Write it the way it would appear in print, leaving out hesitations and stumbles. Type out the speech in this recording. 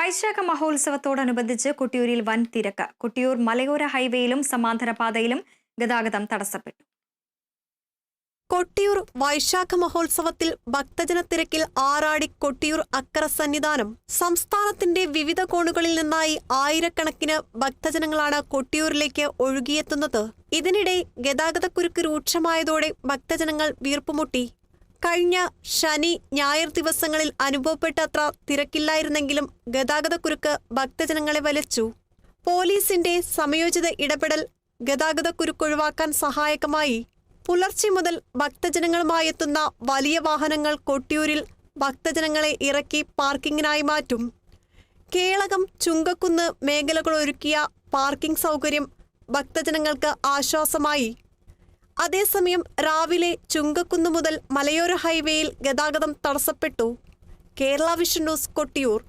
വൈശാഖ മഹോത്സവത്തോടനുബന്ധിച്ച് കൊട്ടിയൂരിൽ വൻ തിരക്ക്. കൊട്ടിയൂർ മലയോര ഹൈവേയിലും സമാന്തര പാതയിലും ഗതാഗതം തടസ്സപ്പെട്ടു. കൊട്ടിയൂർ വൈശാഖ മഹോത്സവത്തിൽ ഭക്തജന തിരക്കിൽ ആറാടി കൊട്ടിയൂർ അക്കര സന്നിധാനം. സംസ്ഥാനത്തിന്റെ വിവിധ കോണുകളിൽ നിന്നായി ആയിരക്കണക്കിന് ഭക്തജനങ്ങളാണ് കൊട്ടിയൂരിലേക്ക് ഒഴുകിയെത്തുന്നത്. ഇതിനിടെ ഗതാഗതക്കുരുക്ക് രൂക്ഷമായതോടെ ഭക്തജനങ്ങൾ വീർപ്പുമുട്ടി. കഴിഞ്ഞ ശനി ഞായർ ദിവസങ്ങളിൽ അനുഭവപ്പെട്ടത്ര തിരക്കില്ലായിരുന്നെങ്കിലും ഗതാഗതക്കുരുക്ക് ഭക്തജനങ്ങളെ വലച്ചു. പോലീസിന്റെ സമയോചിത ഇടപെടൽ ഗതാഗതക്കുരുക്ക് ഒഴിവാക്കാൻ സഹായകമായി. പുലർച്ചെ മുതൽ ഭക്തജനങ്ങളുമായെത്തുന്ന വലിയ വാഹനങ്ങൾ കൊട്ടിയൂരിൽ ഭക്തജനങ്ങളെ ഇറക്കി പാർക്കിങ്ങിനായി മാറ്റും. കേളകം, ചുങ്കക്കുന്ന് മേഖലകൾ ഒരുക്കിയ പാർക്കിംഗ് സൗകര്യം ഭക്തജനങ്ങൾക്ക് ആശ്വാസമായി. അതേസമയം രാവിലെ ചുങ്കക്കുന്ന് മുതൽ മലയോര ഹൈവേയിൽ ഗതാഗതം തടസ്സപ്പെട്ടു. Kerala vision news, Kottiyoor.